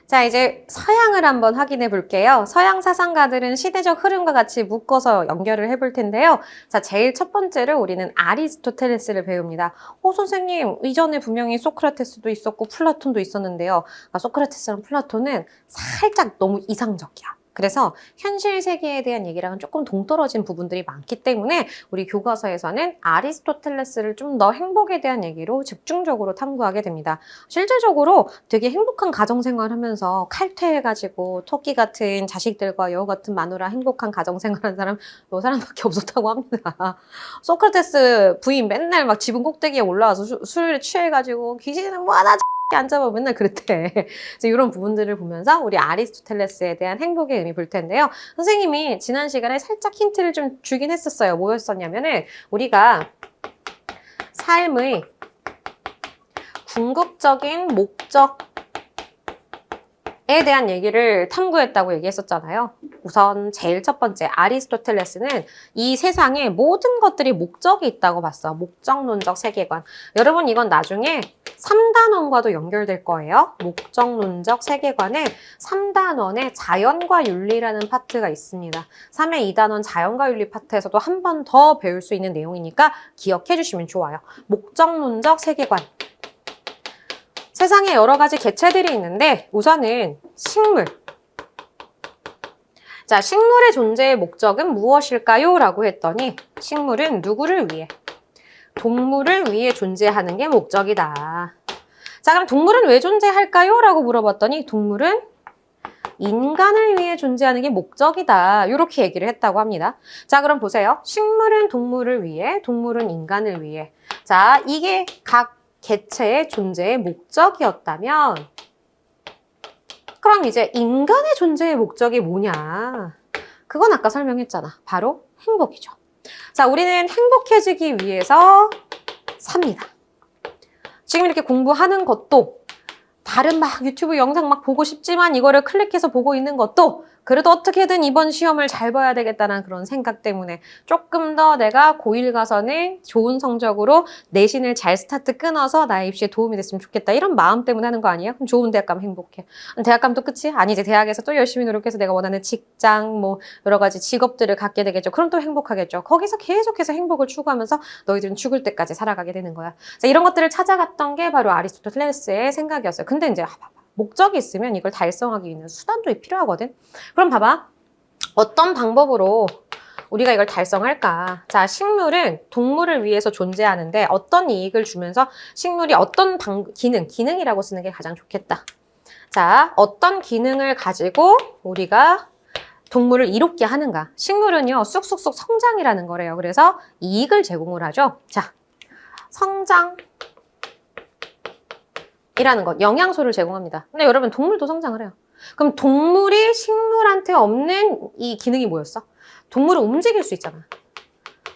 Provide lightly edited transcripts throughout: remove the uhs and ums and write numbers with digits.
자, 이제 서양을 한번 확인해 볼게요. 서양 사상가들은 시대적 흐름과 같이 묶어서 연결을 해볼 텐데요. 자, 제일 첫 번째로 우리는 아리스토텔레스를 배웁니다. 선생님, 이전에 분명히 소크라테스도 있었고 플라톤도 있었는데요. 소크라테스랑 플라톤은 살짝 너무 이상적이야. 그래서 현실 세계에 대한 얘기랑은 조금 동떨어진 부분들이 많기 때문에 우리 교과서에서는 아리스토텔레스를 좀 더 행복에 대한 얘기로 집중적으로 탐구하게 됩니다. 실질적으로 되게 행복한 가정생활 하면서 칼퇴해가지고 토끼 같은 자식들과 여우 같은 마누라 행복한 가정생활한 사람 요 사람밖에 없었다고 합니다. 소크라테스 부인 맨날 막 지붕 꼭대기에 올라와서 술에 취해가지고 귀신은 뭐하나 앉아봐 맨날 그랬대. 이런 부분들을 보면서 우리 아리스토텔레스에 대한 행복의 의미 볼 텐데요. 선생님이 지난 시간에 살짝 힌트를 좀 주긴 했었어요. 뭐였었냐면은 우리가 삶의 궁극적인 목적에 대한 얘기를 탐구했다고 얘기했었잖아요. 우선 제일 첫 번째 아리스토텔레스는 이 세상에 모든 것들이 목적이 있다고 봤어. 목적론적 세계관. 여러분 이건 나중에 3단원과도 연결될 거예요. 목적론적 세계관에 3단원에 자연과 윤리라는 파트가 있습니다. 3의 2단원 자연과 윤리 파트에서도 한 번 더 배울 수 있는 내용이니까 기억해 주시면 좋아요. 목적론적 세계관. 세상에 여러 가지 개체들이 있는데 우선은 식물. 자, 식물의 존재의 목적은 무엇일까요? 라고 했더니 식물은 누구를 위해? 동물을 위해 존재하는 게 목적이다. 자, 그럼 동물은 왜 존재할까요? 라고 물어봤더니 동물은 인간을 위해 존재하는 게 목적이다. 이렇게 얘기를 했다고 합니다. 자, 그럼 보세요. 식물은 동물을 위해, 동물은 인간을 위해. 자, 이게 각 개체의 존재의 목적이었다면 그럼 이제 인간의 존재의 목적이 뭐냐? 그건 아까 설명했잖아. 바로 행복이죠. 자, 우리는 행복해지기 위해서 삽니다. 지금 이렇게 공부하는 것도 다른 막 유튜브 영상 막 보고 싶지만 이거를 클릭해서 보고 있는 것도 그래도 어떻게든 이번 시험을 잘 봐야 되겠다는 그런 생각 때문에 조금 더 내가 고1 가서는 좋은 성적으로 내신을 잘 스타트 끊어서 나의 입시에 도움이 됐으면 좋겠다 이런 마음 때문에 하는 거 아니에요? 그럼 좋은 대학 가면 행복해. 대학 가면 또 끝이? 아니지. 대학에서 또 열심히 노력해서 내가 원하는 직장 뭐 여러 가지 직업들을 갖게 되겠죠. 그럼 또 행복하겠죠. 거기서 계속해서 행복을 추구하면서 너희들은 죽을 때까지 살아가게 되는 거야. 자, 이런 것들을 찾아갔던 게 바로 아리스토텔레스의 생각이었어요. 근데 이제 목적이 있으면 이걸 달성하기 위한 수단도 필요하거든. 그럼 봐봐. 어떤 방법으로 우리가 이걸 달성할까? 자, 식물은 동물을 위해서 존재하는데 어떤 이익을 주면서 식물이 어떤 기능이라고 쓰는 게 가장 좋겠다. 자, 어떤 기능을 가지고 우리가 동물을 이롭게 하는가? 식물은요, 쑥쑥쑥 성장이라는 거래요. 그래서 이익을 제공을 하죠. 자, 성장. 이라는 것, 영양소를 제공합니다. 근데 여러분 동물도 성장을 해요. 그럼 동물이 식물한테 없는 이 기능이 뭐였어? 동물은 움직일 수 있잖아.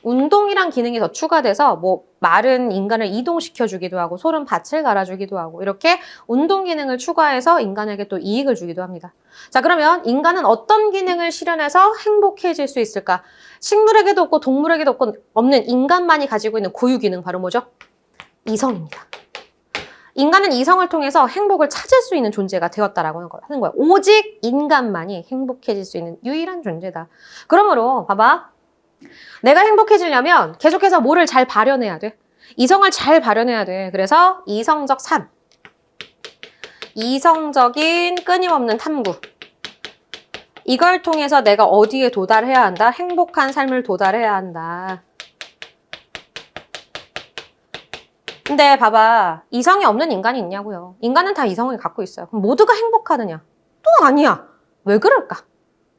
운동이란 기능이 더 추가돼서 뭐 말은 인간을 이동시켜 주기도 하고 소는 밭을 갈아주기도 하고 이렇게 운동 기능을 추가해서 인간에게 또 이익을 주기도 합니다. 자, 그러면 인간은 어떤 기능을 실현해서 행복해질 수 있을까? 식물에게도 없고 동물에게도 없는 인간만이 가지고 있는 고유 기능 바로 뭐죠? 이성입니다. 인간은 이성을 통해서 행복을 찾을 수 있는 존재가 되었다라고 하는 거야. 오직 인간만이 행복해질 수 있는 유일한 존재다. 그러므로 봐봐. 내가 행복해지려면 계속해서 뭐를 잘 발현해야 돼? 이성을 잘 발현해야 돼. 그래서 이성적 삶. 이성적인 끊임없는 탐구. 이걸 통해서 내가 어디에 도달해야 한다? 행복한 삶을 도달해야 한다. 근데 봐봐. 이성이 없는 인간이 있냐고요. 인간은 다 이성을 갖고 있어요. 그럼 모두가 행복하느냐? 또 아니야. 왜 그럴까?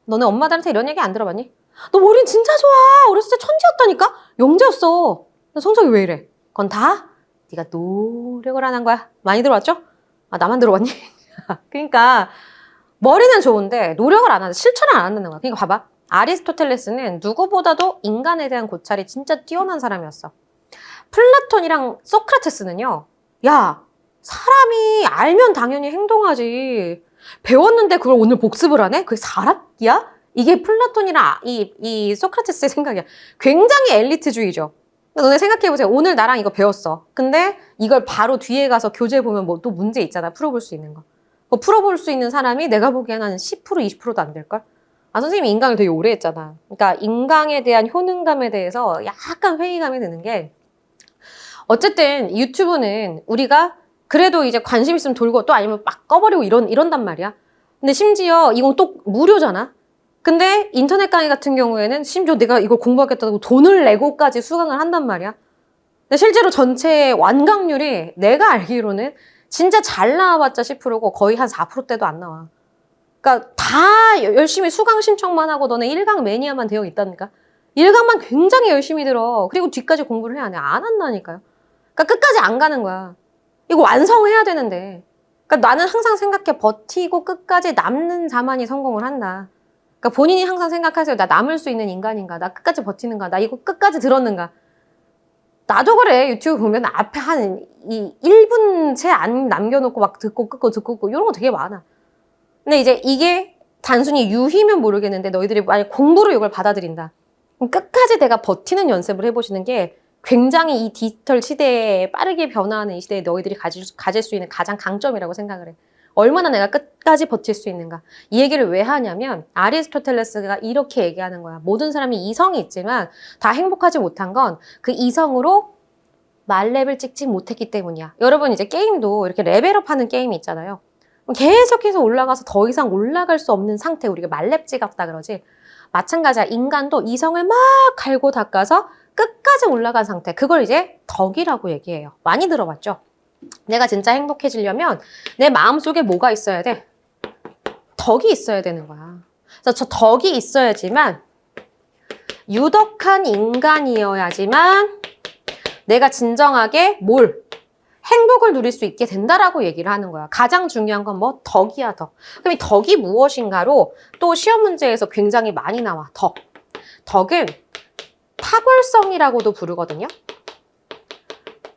너네 엄마들한테 이런 얘기 안 들어봤니? 너 머리 진짜 좋아. 어렸을 때 천재였다니까? 영재였어. 성적이 왜 이래? 그건 다 네가 노력을 안 한 거야. 많이 들어봤죠? 아, 나만 들어봤니? 그러니까 머리는 좋은데 노력을 안 하는데 실천을 안 한다는 거야. 그러니까 봐봐. 아리스토텔레스는 누구보다도 인간에 대한 고찰이 진짜 뛰어난 사람이었어. 플라톤이랑 소크라테스는요. 야, 사람이 알면 당연히 행동하지. 배웠는데 그걸 오늘 복습을 하네? 그게 사람이야? 이게 플라톤이랑 이 소크라테스의 생각이야. 굉장히 엘리트주의죠. 너네 생각해보세요. 오늘 나랑 이거 배웠어. 근데 이걸 바로 뒤에 가서 교재 보면 뭐 또 문제 있잖아. 풀어볼 수 있는 거. 그거 풀어볼 수 있는 사람이 내가 보기에는 한 10%, 20%도 안 될걸? 아, 선생님이 인강을 되게 오래 했잖아. 그러니까 인강에 대한 효능감에 대해서 약간 회의감이 드는 게 어쨌든 유튜브는 우리가 그래도 이제 관심 있으면 돌고 또 아니면 막 꺼버리고 이런단 말이야. 근데 심지어 이건 또 무료잖아. 근데 인터넷 강의 같은 경우에는 심지어 내가 이걸 공부하겠다고 돈을 내고까지 수강을 한단 말이야. 근데 실제로 전체 완강률이 내가 알기로는 진짜 잘 나와봤자 10%고 거의 한 4%대도 안 나와. 그러니까 다 열심히 수강 신청만 하고 너네 1강 매니아만 되어 있다니까. 1강만 굉장히 열심히 들어. 그리고 뒤까지 공부를 해야 돼. 안 한다니까요. 그러니까 끝까지 안 가는 거야. 이거 완성해야 되는데. 그러니까 나는 항상 생각해. 버티고 끝까지 남는 자만이 성공을 한다. 그러니까 본인이 항상 생각하세요. 나 남을 수 있는 인간인가? 나 끝까지 버티는가? 나 이거 끝까지 들었는가? 나도 그래. 유튜브 보면 앞에 한 1분 채 안 남겨놓고 막 듣고 끊고 이런 거 되게 많아. 근데 이제 이게 단순히 유희면 모르겠는데 너희들이 만약 공부로 이걸 받아들인다. 그럼 끝까지 내가 버티는 연습을 해보시는 게 굉장히 이 디지털 시대에 빠르게 변화하는 이 시대에 너희들이 가질 수 있는 가장 강점이라고 생각을 해. 얼마나 내가 끝까지 버틸 수 있는가. 이 얘기를 왜 하냐면 아리스토텔레스가 이렇게 얘기하는 거야. 모든 사람이 이성이 있지만 다 행복하지 못한 건 그 이성으로 만렙을 찍지 못했기 때문이야. 여러분 이제 게임도 이렇게 레벨업하는 게임이 있잖아요. 계속해서 올라가서 더 이상 올라갈 수 없는 상태, 우리가 만렙 찍었다 그러지. 마찬가지야. 인간도 이성을 막 갈고 닦아서 끝까지 올라간 상태, 그걸 이제 덕이라고 얘기해요. 많이 들어봤죠? 내가 진짜 행복해지려면 내 마음속에 뭐가 있어야 돼? 덕이 있어야 되는 거야. 그래서 저 덕이 있어야지만 유덕한 인간이어야지만 내가 진정하게 행복을 누릴 수 있게 된다라고 얘기를 하는 거야. 가장 중요한 건 뭐? 덕이야, 덕. 그럼 이 덕이 무엇인가로 또 시험 문제에서 굉장히 많이 나와. 덕. 덕은 탁월성이라고도 부르거든요.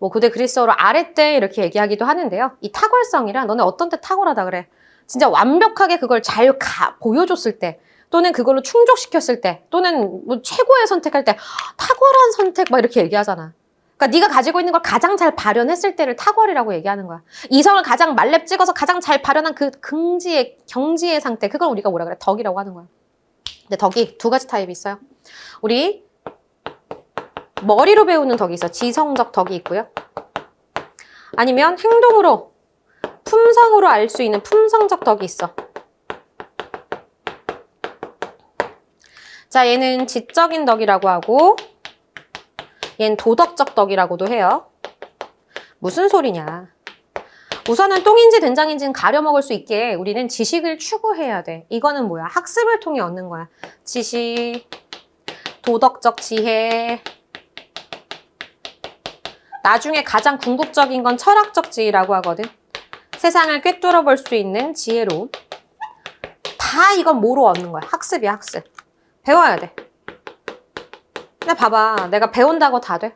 뭐 고대 그리스어로 아레떼 이렇게 얘기하기도 하는데요. 이 탁월성이란 너네 어떤 때 탁월하다 그래? 진짜 완벽하게 그걸 잘 보여줬을 때, 또는 그걸로 충족시켰을 때, 또는 뭐 최고의 선택할 때 탁월한 선택 막 이렇게 얘기하잖아. 그러니까 네가 가지고 있는 걸 가장 잘 발현했을 때를 탁월이라고 얘기하는 거야. 이성을 가장 만렙 찍어서 가장 잘 발현한 그 경지의 상태, 그걸 우리가 뭐라 그래? 덕이라고 하는 거야. 근데 덕이 두 가지 타입이 있어요. 우리 머리로 배우는 덕이 있어. 지성적 덕이 있고요. 아니면 행동으로, 품성으로 알 수 있는 품성적 덕이 있어. 자, 얘는 지적인 덕이라고 하고 얘는 도덕적 덕이라고도 해요. 무슨 소리냐. 우선은 똥인지 된장인지는 가려 먹을 수 있게 우리는 지식을 추구해야 돼. 이거는 뭐야? 학습을 통해 얻는 거야. 지식, 도덕적 지혜. 나중에 가장 궁극적인 건 철학적 지혜라고 하거든. 세상을 꿰뚫어 볼 수 있는 지혜로움. 다 이건 뭐로 얻는 거야? 학습이야, 학습. 배워야 돼. 근데 봐봐. 내가 배운다고 다 돼?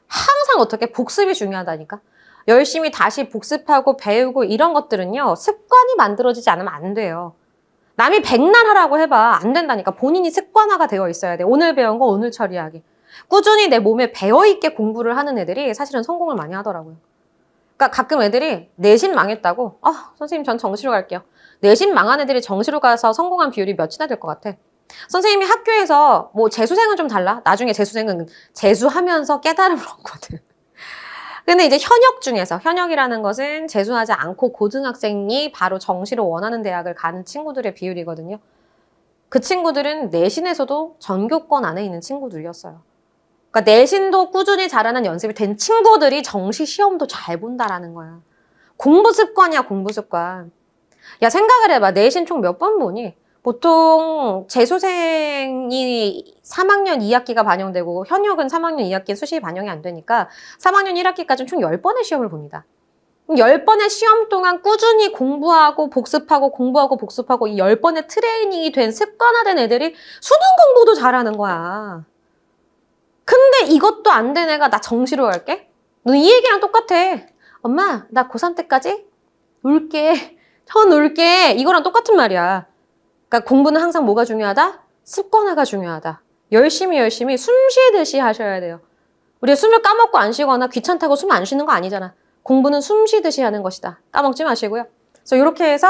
항상 어떻게? 복습이 중요하다니까. 열심히 다시 복습하고 배우고 이런 것들은요. 습관이 만들어지지 않으면 안 돼요. 남이 백날 하라고 해봐. 안 된다니까. 본인이 습관화가 되어 있어야 돼. 오늘 배운 거 오늘 처리하기. 꾸준히 내 몸에 배어있게 공부를 하는 애들이 사실은 성공을 많이 하더라고요. 그러니까 가끔 애들이 내신 망했다고. 선생님 전 정시로 갈게요. 내신 망한 애들이 정시로 가서 성공한 비율이 몇이나 될 것 같아. 선생님이 학교에서 뭐 재수생은 좀 달라. 나중에 재수생은 재수하면서 깨달음을 얻거든. 근데 이제 현역이라는 것은 재수하지 않고 고등학생이 바로 정시로 원하는 대학을 가는 친구들의 비율이거든요. 그 친구들은 내신에서도 전교권 안에 있는 친구들이었어요. 그러니까 내신도 꾸준히 잘하는 연습이 된 친구들이 정시 시험도 잘 본다라는 거야. 공부 습관이야, 공부 습관. 야, 생각을 해봐. 내신 총 몇 번 보니? 보통 재수생이 3학년 2학기가 반영되고 현역은 3학년 2학기 수시 반영이 안 되니까 3학년 1학기까지는 총 10번의 시험을 봅니다. 10번의 시험 동안 꾸준히 공부하고 복습하고 공부하고 복습하고 이 10번의 트레이닝이 된 습관화된 애들이 수능 공부도 잘하는 거야. 근데 이것도 안 된 애가 나 정시로 갈게? 너 이 얘기랑 똑같아. 엄마, 나 고3 때까지 놀게. 놀게. 이거랑 똑같은 말이야. 그러니까 공부는 항상 뭐가 중요하다? 습관화가 중요하다. 열심히 숨 쉬듯이 하셔야 돼요. 우리가 숨을 까먹고 안 쉬거나 귀찮다고 숨 안 쉬는 거 아니잖아. 공부는 숨 쉬듯이 하는 것이다. 까먹지 마시고요. 그래서 이렇게 해서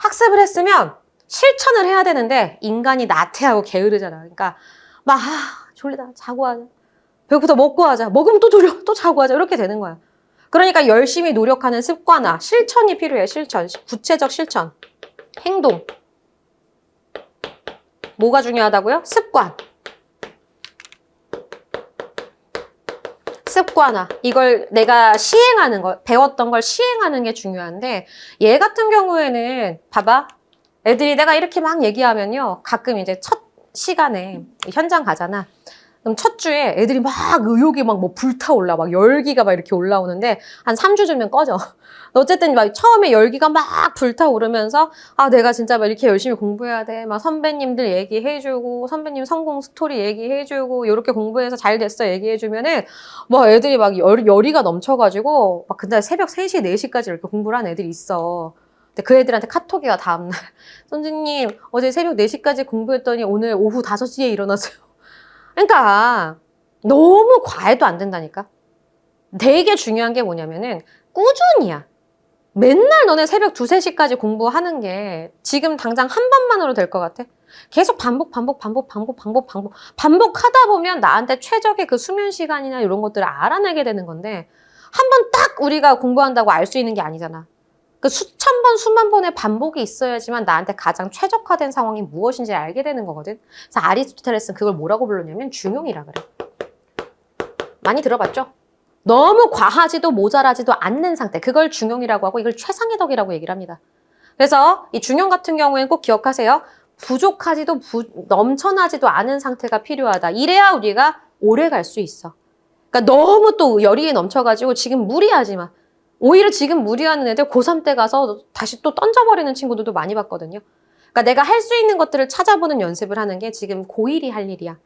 학습을 했으면 실천을 해야 되는데 인간이 나태하고 게으르잖아. 그러니까 막 졸리다 자고 하자. 배고프다 먹고 하자. 먹으면 또 졸려 또 자고 하자. 이렇게 되는 거야. 그러니까 열심히 노력하는 습관화, 실천이 필요해. 실천, 구체적 실천, 행동. 뭐가 중요하다고요? 습관. 습관화. 이걸 내가 시행하는 거, 배웠던 걸 시행하는 게 중요한데 얘 같은 경우에는 봐봐. 애들이 내가 이렇게 막 얘기하면요. 가끔 이제 첫 시간에 현장 가잖아. 그럼 첫 주에 애들이 막 의욕이 막 뭐 불타올라. 막 열기가 막 이렇게 올라오는데 한 3주 주면 꺼져. 어쨌든 막 처음에 열기가 막 불타오르면서 아 내가 진짜 막 이렇게 열심히 공부해야 돼. 막 선배님들 얘기해주고 선배님 성공 스토리 얘기해주고 이렇게 공부해서 잘 됐어 얘기해주면은 뭐 애들이 막 열의가 넘쳐가지고 막 그날 새벽 3시, 4시까지 이렇게 공부를 한 애들이 있어. 근데 그 애들한테 카톡이야 다음날. 선생님 어제 새벽 4시까지 공부했더니 오늘 오후 5시에 일어났어요. 그러니까 너무 과해도 안 된다니까. 되게 중요한 게 뭐냐면은 꾸준히야. 맨날 너네 새벽 2, 3시까지 공부하는 게 지금 당장 한 번만으로 될 것 같아? 계속 반복하다 보면 나한테 최적의 그 수면 시간이나 이런 것들을 알아내게 되는 건데 한 번 딱 우리가 공부한다고 알 수 있는 게 아니잖아. 그 수천 번, 수만 번의 반복이 있어야지만 나한테 가장 최적화된 상황이 무엇인지 알게 되는 거거든. 그래서 아리스토텔레스는 그걸 뭐라고 불렀냐면 중용이라 그래. 많이 들어봤죠? 너무 과하지도 모자라지도 않는 상태. 그걸 중용이라고 하고 이걸 최상의 덕이라고 얘기를 합니다. 그래서 이 중용 같은 경우에는 꼭 기억하세요. 부족하지도 넘쳐나지도 않은 상태가 필요하다. 이래야 우리가 오래 갈 수 있어. 그러니까 너무 또 열의에 넘쳐가지고 지금 무리하지 마. 오히려 지금 무리하는 애들 고3 때 가서 다시 또 던져버리는 친구들도 많이 봤거든요. 그러니까 내가 할 수 있는 것들을 찾아보는 연습을 하는 게 지금 고1이 할 일이야.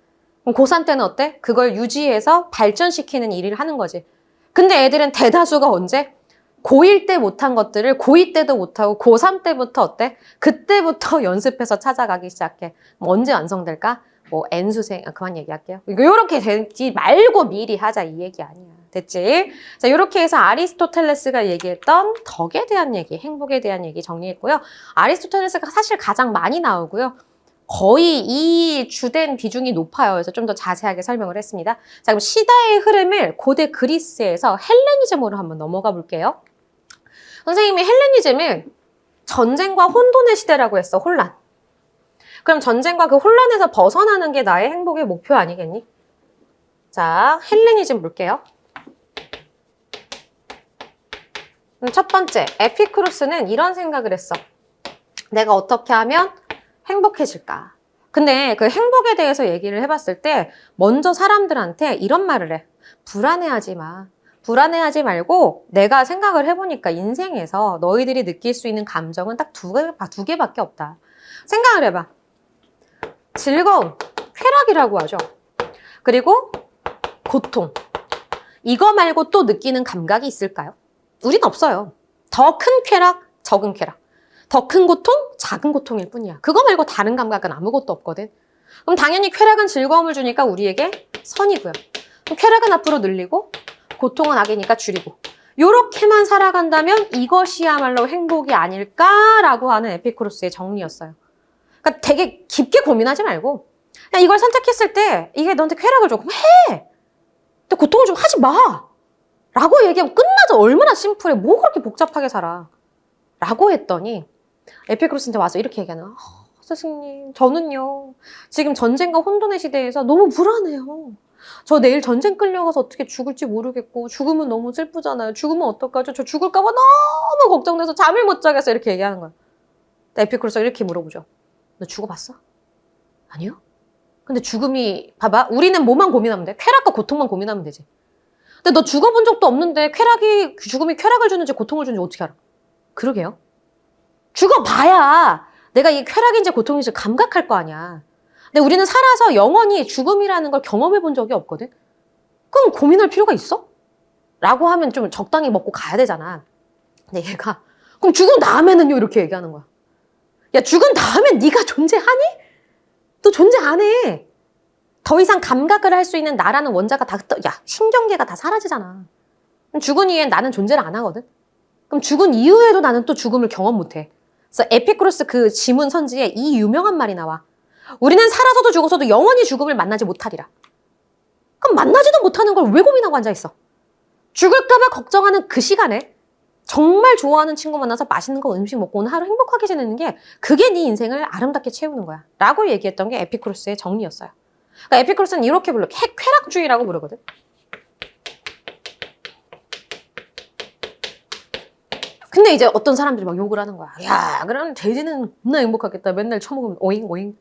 그럼 고3 때는 어때? 그걸 유지해서 발전시키는 일을 하는 거지. 근데 애들은 대다수가 언제? 고1 때 못한 것들을 고2 때도 못하고 고3 때부터 어때? 그때부터 연습해서 찾아가기 시작해. 언제 완성될까? 뭐 N수생, 그만 얘기할게요. 이렇게 되지 말고 미리 하자 이 얘기 아니야. 됐지? 자, 이렇게 해서 아리스토텔레스가 얘기했던 덕에 대한 얘기, 행복에 대한 얘기 정리했고요. 아리스토텔레스가 사실 가장 많이 나오고요. 거의 이 주된 비중이 높아요. 그래서 좀 더 자세하게 설명을 했습니다. 자, 그럼 시대의 흐름을 고대 그리스에서 헬레니즘으로 한번 넘어가 볼게요. 선생님이 헬레니즘은 전쟁과 혼돈의 시대라고 했어, 혼란. 그럼 전쟁과 그 혼란에서 벗어나는 게 나의 행복의 목표 아니겠니? 자, 헬레니즘 볼게요. 첫 번째, 에피쿠로스는 이런 생각을 했어. 내가 어떻게 하면 행복해질까? 근데 그 행복에 대해서 얘기를 해봤을 때 먼저 사람들한테 이런 말을 해. 불안해하지 마. 불안해하지 말고 내가 생각을 해보니까 인생에서 너희들이 느낄 수 있는 감정은 딱 두 개밖에 없다. 생각을 해봐. 즐거움, 쾌락이라고 하죠. 그리고 고통. 이거 말고 또 느끼는 감각이 있을까요? 우린 없어요. 더 큰 쾌락, 적은 쾌락. 더 큰 고통, 작은 고통일 뿐이야. 그거 말고 다른 감각은 아무것도 없거든. 그럼 당연히 쾌락은 즐거움을 주니까 우리에게 선이고요. 그럼 쾌락은 앞으로 늘리고 고통은 악이니까 줄이고. 요렇게만 살아간다면 이것이야말로 행복이 아닐까라고 하는 에피쿠로스의 정리였어요. 그러니까 되게 깊게 고민하지 말고 그냥 이걸 선택했을 때 이게 너한테 쾌락을 줘. 그럼 해! 근데 고통을 좀 하지 마! 라고 얘기하면 끝나죠. 얼마나 심플해. 뭐 그렇게 복잡하게 살아. 라고 했더니 에피쿠로스한테 와서 이렇게 얘기하는 거야. 스승님, 저는요. 지금 전쟁과 혼돈의 시대에서 너무 불안해요. 저 내일 전쟁 끌려가서 어떻게 죽을지 모르겠고 죽으면 너무 슬프잖아요. 죽으면 어떡하죠? 저 죽을까 봐 너무 걱정돼서 잠을 못 자겠어. 이렇게 얘기하는 거야. 에피쿠로스가 이렇게 물어보죠. 너 죽어봤어? 아니요. 근데 죽음이 봐봐. 우리는 뭐만 고민하면 돼? 쾌락과 고통만 고민하면 되지. 근데 너 죽어본 적도 없는데 죽음이 쾌락을 주는지 고통을 주는지 어떻게 알아? 그러게요. 죽어봐야 내가 이게 쾌락인지 고통인지 감각할 거 아니야. 근데 우리는 살아서 영원히 죽음이라는 걸 경험해 본 적이 없거든. 그럼 고민할 필요가 있어? 라고 하면 좀 적당히 먹고 가야 되잖아. 근데 얘가 그럼 죽은 다음에는요? 이렇게 얘기하는 거야. 야, 죽은 다음엔 네가 존재하니? 너 존재 안 해. 더 이상 감각을 할 수 있는 나라는 원자가 다, 신경계가 다 사라지잖아. 그럼 죽은 이후엔 나는 존재를 안 하거든. 그럼 죽은 이후에도 나는 또 죽음을 경험 못 해. 그래서 에피쿠로스 그 지문 선지에 이 유명한 말이 나와. 우리는 살아서도 죽어서도 영원히 죽음을 만나지 못하리라. 그럼 만나지도 못하는 걸 왜 고민하고 앉아있어? 죽을까봐 걱정하는 그 시간에 정말 좋아하는 친구 만나서 맛있는 거 음식 먹고 오늘 하루 행복하게 지내는 게 그게 네 인생을 아름답게 채우는 거야. 라고 얘기했던 게 에피쿠로스의 정리였어요. 그러니까 에피쿠로스는 이렇게 불러. 쾌락주의라고 부르거든. 근데 이제 어떤 사람들이 막 욕을 하는 거야. 야, 그럼 돼지는 겁나 행복하겠다. 맨날 처먹으면 오잉 오잉.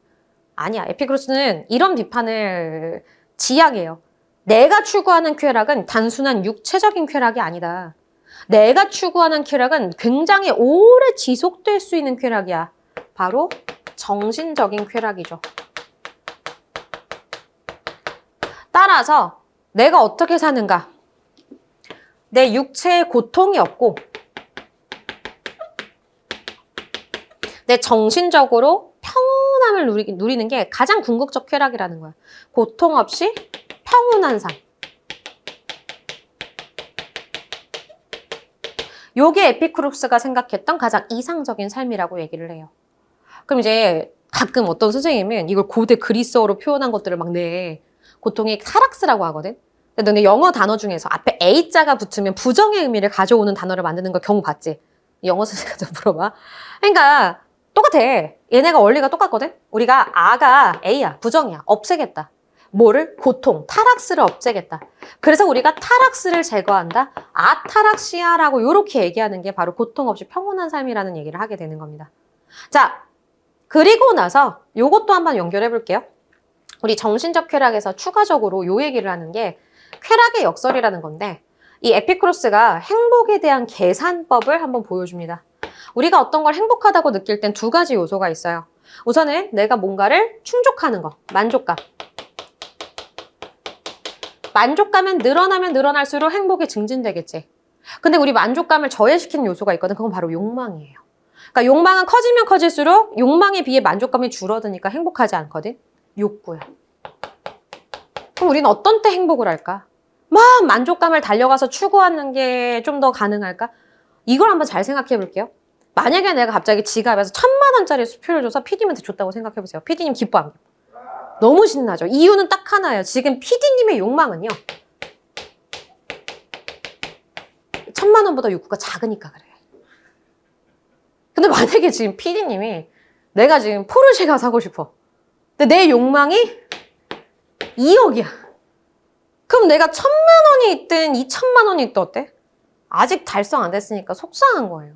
아니야. 에피쿠로스는 이런 비판을 지향해요. 내가 추구하는 쾌락은 단순한 육체적인 쾌락이 아니다. 내가 추구하는 쾌락은 굉장히 오래 지속될 수 있는 쾌락이야. 바로 정신적인 쾌락이죠. 따라서 내가 어떻게 사는가? 내 육체에 고통이 없고 내 정신적으로 평온함을 누리는 게 가장 궁극적 쾌락이라는 거야. 고통 없이 평온한 삶. 요게 에피쿠로스가 생각했던 가장 이상적인 삶이라고 얘기를 해요. 그럼 이제 가끔 어떤 선생님은 이걸 고대 그리스어로 표현한 것들을 막 내. 고통이 카락스라고 하거든. 근데 너네 영어 단어 중에서 앞에 A자가 붙으면 부정의 의미를 가져오는 단어를 만드는 거 경우 봤지? 영어 선생님한테 물어봐. 그러니까 똑같아. 얘네가 원리가 똑같거든. 우리가 아가 A야. 부정이야. 없애겠다. 뭐를? 고통, 타락스를 없애겠다. 그래서 우리가 타락스를 제거한다. 아타락시아라고 이렇게 얘기하는 게 바로 고통 없이 평온한 삶이라는 얘기를 하게 되는 겁니다. 자, 그리고 나서 요것도 한번 연결해 볼게요. 우리 정신적 쾌락에서 추가적으로 요 얘기를 하는 게 쾌락의 역설이라는 건데 이 에피쿠로스가 행복에 대한 계산법을 한번 보여줍니다. 우리가 어떤 걸 행복하다고 느낄 땐 두 가지 요소가 있어요. 우선은 내가 뭔가를 충족하는 거, 만족감. 만족감은 늘어나면 늘어날수록 행복이 증진되겠지. 근데 우리 만족감을 저해시키는 요소가 있거든. 그건 바로 욕망이에요. 그러니까 욕망은 커지면 커질수록 욕망에 비해 만족감이 줄어드니까 행복하지 않거든. 욕구야. 그럼 우리는 어떤 때 행복을 할까? 막 만족감을 달려가서 추구하는 게 좀 더 가능할까? 이걸 한번 잘 생각해 볼게요. 만약에 내가 갑자기 지갑에서 1,000만 원짜리 수표를 줘서 PD님한테 줬다고 생각해 보세요. PD님 기뻐 안 기뻐? 너무 신나죠. 이유는 딱 하나예요. 지금 PD님의 욕망은요. 1,000만 원보다 욕구가 작으니까 그래. 근데 만약에 지금 PD님이 내가 지금 포르쉐가 사고 싶어. 근데 내 욕망이 2억이야. 그럼 내가 1,000만 원이 있든 2,000만 원이 있든 어때? 아직 달성 안 됐으니까 속상한 거예요.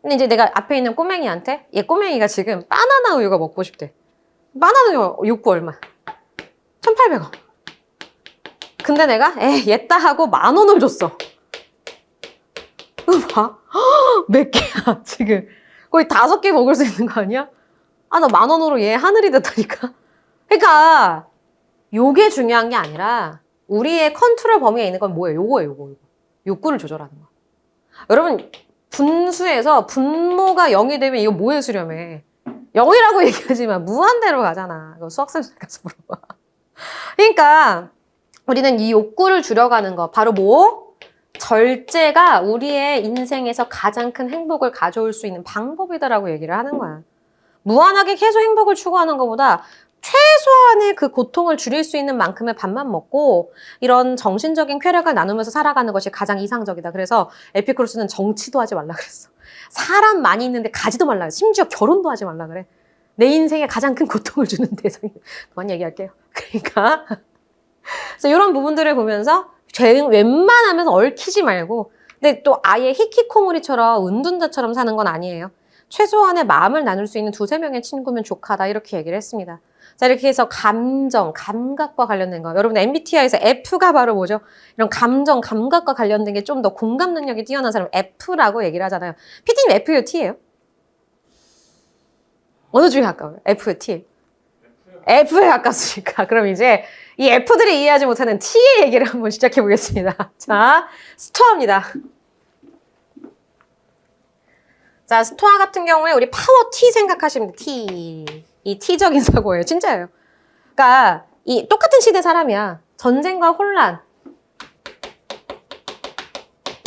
근데 이제 내가 앞에 있는 꼬맹이한테 얘 꼬맹이가 지금 바나나 우유가 먹고 싶대. 바나나 우유 욕구 얼마? 1,800원. 근데 내가 얘따 하고 10,000원을 줬어. 이거 봐. 몇 개야 지금. 거의 5개 먹을 수 있는 거 아니야? 아, 나 10,000원으로 얘 하늘이 됐다니까. 그러니까 요게 중요한 게 아니라 우리의 컨트롤 범위에 있는 건 뭐예요? 요거예요, 요거. 욕구를 조절하는 거. 여러분 분수에서 분모가 0이 되면 이거 뭐에 수렴해? 0이라고 얘기하지만 무한대로 가잖아. 그거 수학선생님 가서 물어봐. 그러니까 우리는 이 욕구를 줄여가는 거 바로 뭐? 절제가 우리의 인생에서 가장 큰 행복을 가져올 수 있는 방법이다라고 얘기를 하는 거야. 무한하게 계속 행복을 추구하는 것보다 최소한의 그 고통을 줄일 수 있는 만큼의 밥만 먹고 이런 정신적인 쾌락을 나누면서 살아가는 것이 가장 이상적이다. 그래서 에피쿠로스는 정치도 하지 말라 그랬어. 사람 많이 있는데 가지도 말라. 심지어 결혼도 하지 말라 그래. 내 인생에 가장 큰 고통을 주는 대상이. 그만 얘기할게요. 그러니까 그래서 이런 부분들을 보면서 웬만하면 얽히지 말고 근데 또 아예 히키코모리처럼 은둔자처럼 사는 건 아니에요. 최소한의 마음을 나눌 수 있는 2-3명의 친구면 족하다 이렇게 얘기를 했습니다. 자, 이렇게 해서 감정, 감각과 관련된 거. 여러분 MBTI에서 F가 바로 뭐죠? 이런 감정, 감각과 관련된 게 좀 더 공감 능력이 뛰어난 사람 F라고 얘기를 하잖아요. PD님 F예요, T예요? 어느 중에 가까워요? F예요, T? F에 가깝으니까. 그럼 이제 이 F들이 이해하지 못하는 T의 얘기를 한번 시작해 보겠습니다. 자, 스토아입니다. 자, 스토아 같은 경우에 우리 파워 T 생각하시면 돼. T. 이 T적인 사고예요. 진짜예요. 그러니까 이 똑같은 시대 사람이야. 전쟁과 혼란.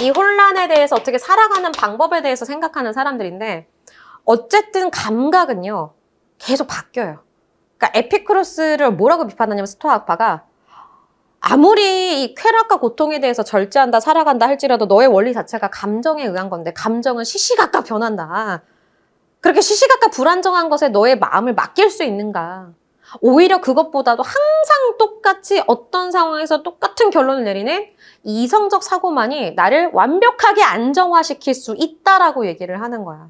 이 혼란에 대해서 어떻게 살아가는 방법에 대해서 생각하는 사람들인데 어쨌든 감각은요, 계속 바뀌어요. 그러니까 에피쿠로스를 뭐라고 비판하냐면 스토아학파가 아무리 이 쾌락과 고통에 대해서 절제한다, 살아간다 할지라도 너의 원리 자체가 감정에 의한 건데 감정은 시시각각 변한다. 그렇게 시시각각 불안정한 것에 너의 마음을 맡길 수 있는가? 오히려 그것보다도 항상 똑같이 어떤 상황에서 똑같은 결론을 내리는 이성적 사고만이 나를 완벽하게 안정화시킬 수 있다라고 얘기를 하는 거야.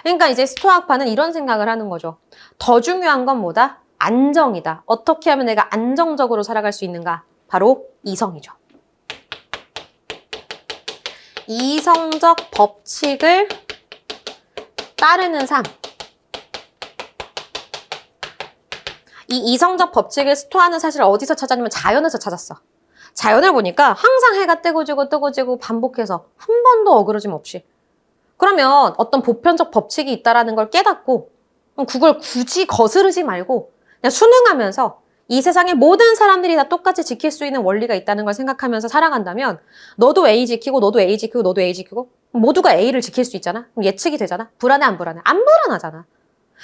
그러니까 이제 스토아학파는 이런 생각을 하는 거죠. 더 중요한 건 뭐다? 안정이다. 어떻게 하면 내가 안정적으로 살아갈 수 있는가? 바로 이성이죠. 이성적 법칙을 따르는 삶. 이 이성적 법칙을 스토아는 사실 어디서 찾았냐면 자연에서 찾았어. 자연을 보니까 항상 해가 뜨고 지고 뜨고 지고 반복해서 한 번도 어그러짐 없이. 그러면 어떤 보편적 법칙이 있다는 걸 깨닫고 그걸 굳이 거스르지 말고 그냥 순응하면서 이 세상의 모든 사람들이 다 똑같이 지킬 수 있는 원리가 있다는 걸 생각하면서 살아간다면 너도 A 지키고 너도 A 지키고 너도 A 지키고 모두가 A를 지킬 수 있잖아. 그럼 예측이 되잖아. 불안해 안 불안해? 안 불안하잖아.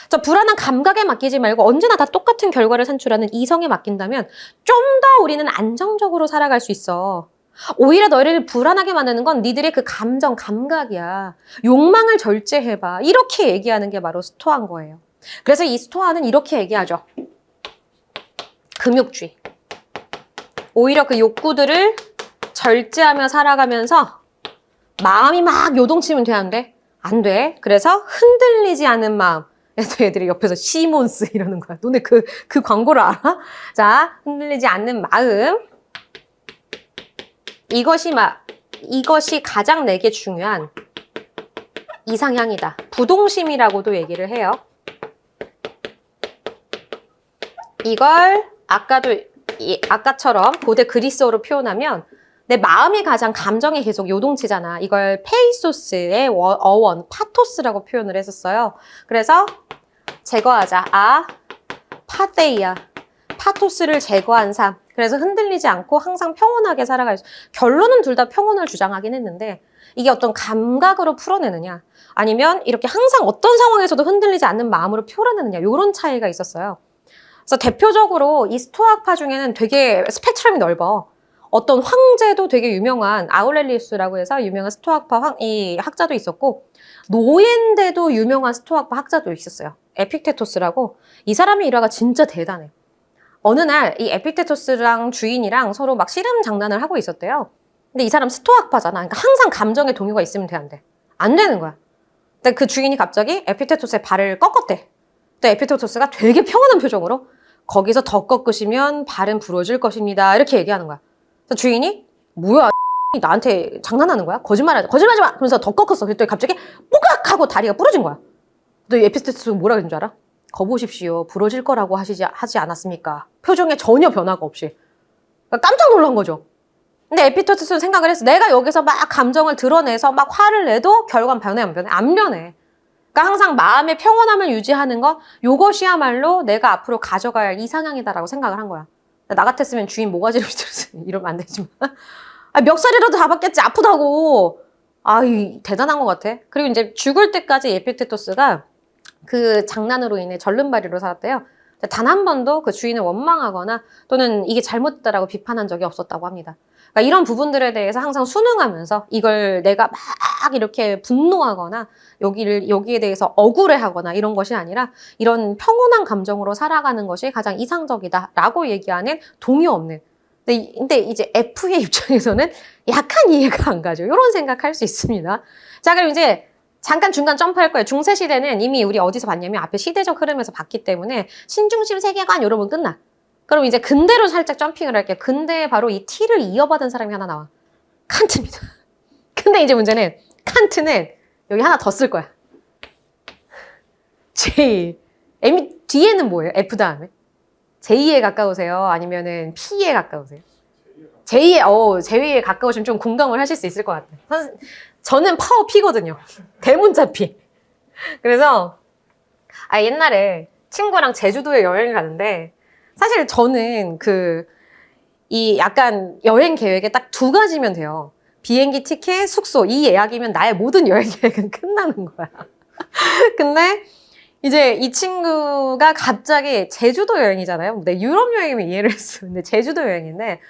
저 불안한 감각에 맡기지 말고 언제나 다 똑같은 결과를 산출하는 이성에 맡긴다면 좀 더 우리는 안정적으로 살아갈 수 있어. 오히려 너희를 불안하게 만드는 건 니들의 그 감정, 감각이야. 욕망을 절제해봐. 이렇게 얘기하는 게 바로 스토아인 거예요. 그래서 이 스토아는 이렇게 얘기하죠. 금욕주의. 오히려 그 욕구들을 절제하며 살아가면서 마음이 막 요동치면 되는데 안 돼. 그래서 흔들리지 않는 마음. 그래서 애들이 옆에서 시몬스 이러는 거야. 너네 그 광고를 알아? 자, 흔들리지 않는 마음. 이것이 가장 내게 중요한 이상향이다. 부동심이라고도 얘기를 해요. 이걸 아까처럼 고대 그리스어로 표현하면 내 마음이 가장 감정이 계속 요동치잖아. 이걸 페이소스의 어원, 파토스라고 표현을 했었어요. 그래서 제거하자. 파테이아. 파토스를 제거한 삶. 그래서 흔들리지 않고 항상 평온하게 살아갈 수. 결론은 둘 다 평온을 주장하긴 했는데 이게 어떤 감각으로 풀어내느냐 아니면 이렇게 항상 어떤 상황에서도 흔들리지 않는 마음으로 풀어내느냐 이런 차이가 있었어요. 그래서 대표적으로 이 스토아학파 중에는 되게 스펙트럼이 넓어. 어떤 황제도 되게 유명한 아우렐리우스라고 해서 유명한 스토아학파 이 학자도 있었고 노예인데도 유명한 스토아학파 학자도 있었어요. 에픽테토스라고. 이 사람의 일화가 진짜 대단해. 어느 날 이 에픽테토스랑 주인이랑 서로 막 씨름 장난을 하고 있었대요. 근데 이 사람 스토아학파잖아. 그러니까 항상 감정의 동요가 있으면 돼, 안 돼? 안 되는 거야. 근데 그 주인이 갑자기 에픽테토스의 발을 꺾었대. 근데 에픽테토스가 되게 평온한 표정으로 거기서 더 꺾으시면 발은 부러질 것입니다. 이렇게 얘기하는 거야. 그래서 주인이 뭐야 나한테 장난하는 거야? 거짓말하지 마! 그러면서 더 꺾었어. 그랬더니 갑자기 뽀각 하고 다리가 부러진 거야. 또 에픽테토스가 뭐라 그랬는 줄 알아? 거보십시오. 부러질 거라고 하지 않았습니까? 표정에 전혀 변화가 없이. 그러니까 깜짝 놀란 거죠. 근데 에픽테토스는 생각을 했어. 내가 여기서 막 감정을 드러내서 막 화를 내도 결과는 변해 안 변해? 안 변해. 그러니까 항상 마음의 평온함을 유지하는 것, 요것이야말로 내가 앞으로 가져가야 할 이상향이다라고 생각을 한 거야. 나 같았으면 주인 모가지를 비틀었어. 이러면 안 되지만. 멱살이라도 잡았겠지. 아프다고. 대단한 것 같아. 그리고 이제 죽을 때까지 에픽테토스가 그 장난으로 인해 절름발이로 살았대요. 단 한 번도 그 주인을 원망하거나 또는 이게 잘못됐다라고 비판한 적이 없었다고 합니다. 그러니까 이런 부분들에 대해서 항상 순응하면서 이걸 내가 막 이렇게 분노하거나 여기에 대해서 억울해하거나 이런 것이 아니라 이런 평온한 감정으로 살아가는 것이 가장 이상적이다라고 얘기하는 동요 없는. 근데 이제 F의 입장에서는 약간 이해가 안 가죠. 이런 생각할 수 있습니다. 자, 그럼 이제 잠깐 중간 점프할 거예요. 중세시대는 이미 우리 어디서 봤냐면 앞에 시대적 흐름에서 봤기 때문에 신중심 세계관 이러면 끝나. 그럼 이제 근대로 살짝 점핑을 할게요. 근대에 바로 이 T를 이어받은 사람이 하나 나와. 칸트입니다. 근데 이제 문제는 칸트는 여기 하나 더 쓸 거야. J. 뒤에는 뭐예요? F 다음에? J에 가까우세요? 아니면은 P에 가까우세요? J에 가까우시면 좀 공감을 하실 수 있을 것 같아요. 저는 파워 P거든요. 대문자 P. 그래서 옛날에 친구랑 제주도에 여행을 가는데 사실 저는 이 약간 여행 계획에 딱 두 가지면 돼요. 비행기 티켓, 숙소 이 예약이면 나의 모든 여행 계획은 끝나는 거야. 근데 이제 이 친구가 갑자기 제주도 여행이잖아요. 내 유럽 여행이면 이해를 했어. 근데 제주도 여행인데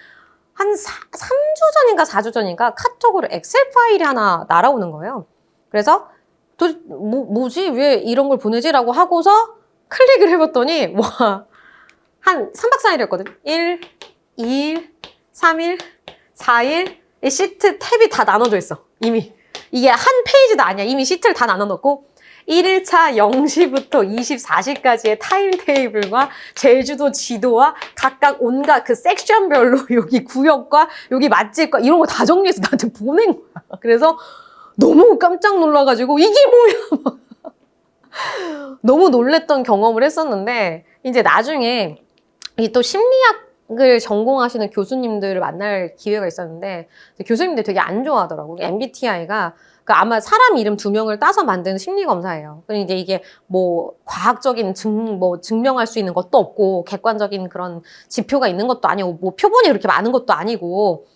한 3주 전인가 4주 전인가 카톡으로 엑셀 파일이 하나 날아오는 거예요. 그래서 뭐지? 왜 이런 걸 보내지라고 하고서 클릭을 해봤더니 와, 한 3박 4일이었거든. 1, 2일, 3일, 4일 이 시트 탭이 다 나눠져 있어. 이미. 이게 한 페이지도 아니야. 이미 시트를 다 나눠놓고 1일차 0시부터 24시까지의 타임테이블과 제주도 지도와 각각 온갖 그 섹션별로 여기 구역과 여기 맛집과 이런 거 다 정리해서 나한테 보낸 거야. 그래서 너무 깜짝 놀라가지고 이게 뭐야? 너무 놀랬던 경험을 했었는데 이제 나중에 이 또 심리학을 전공하시는 교수님들을 만날 기회가 있었는데 교수님들 되게 안 좋아하더라고. MBTI가 아마 사람 이름 2명을 따서 만든 심리 검사예요. 그러니까 이게 뭐 과학적인 증명할 수 있는 것도 없고 객관적인 그런 지표가 있는 것도 아니고 뭐 표본이 그렇게 많은 것도 아니고.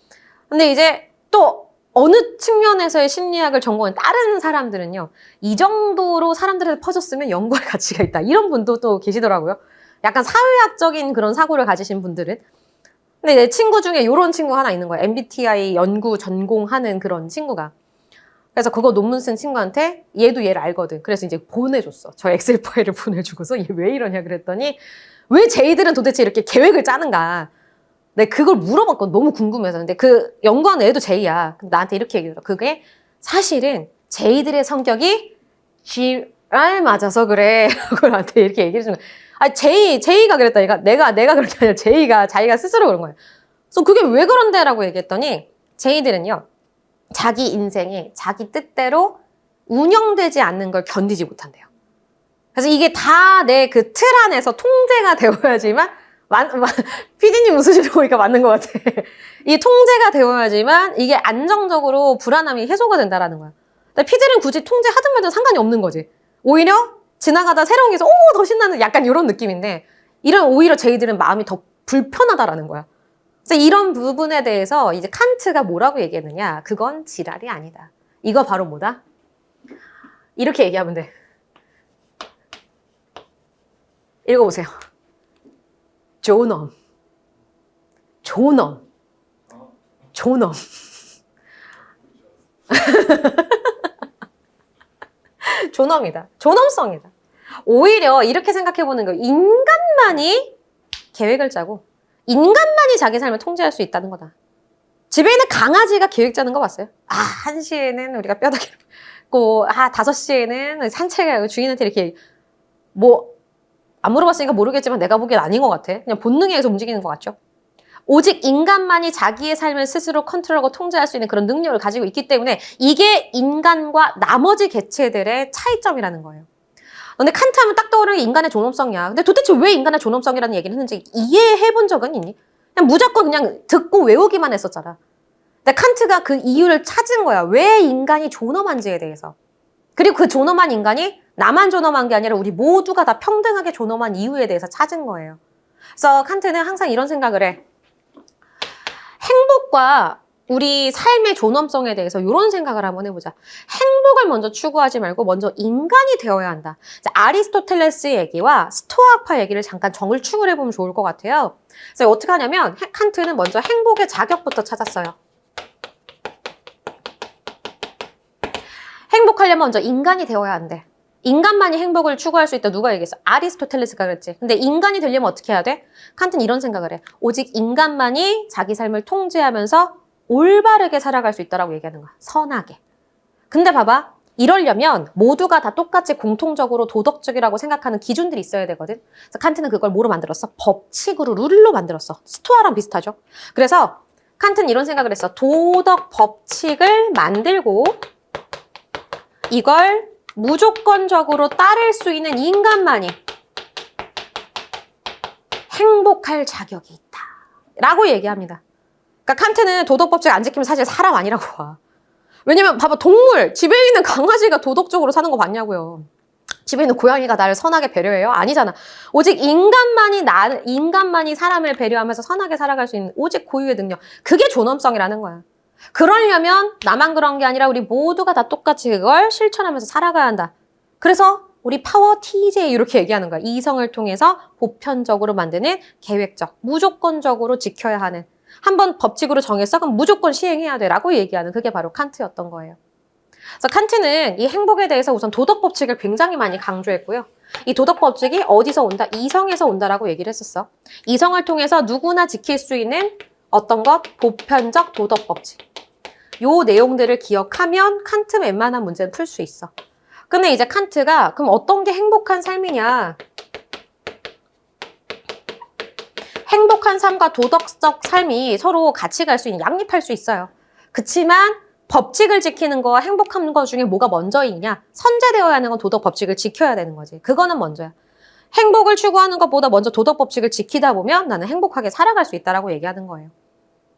근데 이제 또 어느 측면에서의 심리학을 전공한 다른 사람들은요, 이 정도로 사람들한테 퍼졌으면 연구할 가치가 있다. 이런 분도 또 계시더라고요. 약간 사회학적인 그런 사고를 가지신 분들은. 근데 내 친구 중에 이런 친구 하나 있는 거야. MBTI 연구 전공하는 그런 친구가. 그래서 그거 논문 쓴 친구한테 얘도 얘를 알거든. 그래서 이제 보내줬어. 저 엑셀 파일을 보내주고서 얘 왜 이러냐 그랬더니 왜 쟤들은 도대체 이렇게 계획을 짜는가. 내가 그걸 물어봤거든. 너무 궁금해서. 근데 그 연구하는 애도 제이야. 나한테 이렇게 얘기해줘. 그게 사실은 제이들의 성격이 G를 맞아서 그래. 라고 나한테 이렇게 얘기해주는 거야. 아, 제이가 그랬다. 내가 그런 게 아니라 제이가 자기가 스스로 그런 거예요. 그래서 그게 왜 그런데? 라고 얘기했더니 제이들은요. 자기 인생이 자기 뜻대로 운영되지 않는 걸 견디지 못한대요. 그래서 이게 다 내 그 틀 안에서 통제가 되어야지만 피디님 웃으시는 거 보니까 맞는 것 같아. 이게 통제가 되어야지만 이게 안정적으로 불안함이 해소가 된다라는 거야. 근데 피디는 굳이 통제하든 말든 상관이 없는 거지. 오히려 지나가다 새로운 게 있어. 오, 더 신나는 약간 이런 느낌인데 오히려 저희들은 마음이 더 불편하다라는 거야. 그래서 이런 부분에 대해서 이제 칸트가 뭐라고 얘기했느냐? 그건 지랄이 아니다. 이거 바로 뭐다? 이렇게 얘기하면 돼. 읽어보세요. 존엄. 존엄. 존엄. 존엄이다. 존엄성이다. 오히려 이렇게 생각해보는 거예요. 인간만이 계획을 짜고 인간만이 자기 삶을 통제할 수 있다는 거다. 집에 있는 강아지가 계획 짜는 거 봤어요? 1시에는 우리가 뼈다귀를 먹고 5시에는 산책을 주인한테 이렇게 안 물어봤으니까 모르겠지만 내가 보기엔 아닌 것 같아. 그냥 본능에 의해서 움직이는 것 같죠? 오직 인간만이 자기의 삶을 스스로 컨트롤하고 통제할 수 있는 그런 능력을 가지고 있기 때문에 이게 인간과 나머지 개체들의 차이점이라는 거예요. 근데 칸트 하면 딱 떠오르는 게 인간의 존엄성이야. 근데 도대체 왜 인간의 존엄성이라는 얘기를 했는지 이해해 본 적은 있니? 그냥 무조건 그냥 듣고 외우기만 했었잖아. 근데 칸트가 그 이유를 찾은 거야. 왜 인간이 존엄한지에 대해서. 그리고 그 존엄한 인간이 나만 존엄한 게 아니라 우리 모두가 다 평등하게 존엄한 이유에 대해서 찾은 거예요. 그래서 칸트는 항상 이런 생각을 해. 행복과 우리 삶의 존엄성에 대해서 이런 생각을 한번 해보자. 행복을 먼저 추구하지 말고 먼저 인간이 되어야 한다. 아리스토텔레스 얘기와 스토아파 얘기를 잠깐 정을 해보면 좋을 것 같아요. 그래서 어떻게 하냐면 칸트는 먼저 행복의 자격부터 찾았어요. 행복하려면 먼저 인간이 되어야 한대. 인간만이 행복을 추구할 수 있다. 누가 얘기했어? 아리스토텔레스가 그랬지. 근데 인간이 되려면 어떻게 해야 돼? 칸트는 이런 생각을 해. 오직 인간만이 자기 삶을 통제하면서 올바르게 살아갈 수 있다라고 얘기하는 거야. 선하게. 근데 봐봐. 이러려면 모두가 다 똑같이 공통적으로 도덕적이라고 생각하는 기준들이 있어야 되거든. 그래서 칸트는 그걸 뭐로 만들었어? 법칙으로, 룰로 만들었어. 스토아랑 비슷하죠? 그래서 칸트는 이런 생각을 했어. 도덕 법칙을 만들고 이걸 무조건적으로 따를 수 있는 인간만이 행복할 자격이 있다. 라고 얘기합니다. 그러니까 칸트는 도덕법칙 안 지키면 사실 사람 아니라고 봐. 왜냐면 봐봐, 동물, 집에 있는 강아지가 도덕적으로 사는 거 봤냐고요. 집에 있는 고양이가 나를 선하게 배려해요? 아니잖아. 오직 인간만이 사람을 배려하면서 선하게 살아갈 수 있는 오직 고유의 능력. 그게 존엄성이라는 거야. 그러려면 나만 그런 게 아니라 우리 모두가 다 똑같이 그걸 실천하면서 살아가야 한다. 그래서 우리 파워 TJ 이렇게 얘기하는 거야. 이성을 통해서 보편적으로 만드는 계획적, 무조건적으로 지켜야 하는. 한번 법칙으로 정했어? 그럼 무조건 시행해야 돼 라고 얘기하는 그게 바로 칸트였던 거예요. 그래서 칸트는 이 행복에 대해서 우선 도덕 법칙을 굉장히 많이 강조했고요. 이 도덕 법칙이 어디서 온다? 이성에서 온다라고 얘기를 했었어. 이성을 통해서 누구나 지킬 수 있는 어떤 것? 보편적 도덕 법칙. 요 내용들을 기억하면 칸트 웬만한 문제는 풀 수 있어. 근데 이제 칸트가 그럼 어떤 게 행복한 삶이냐? 행복한 삶과 도덕적 삶이 서로 같이 갈 수 있는, 양립할 수 있어요. 그치만 법칙을 지키는 거와 행복한 거 중에 뭐가 먼저이냐? 선제되어야 하는 건 도덕 법칙을 지켜야 되는 거지. 그거는 먼저야. 행복을 추구하는 것보다 먼저 도덕 법칙을 지키다 보면 나는 행복하게 살아갈 수 있다라고 얘기하는 거예요.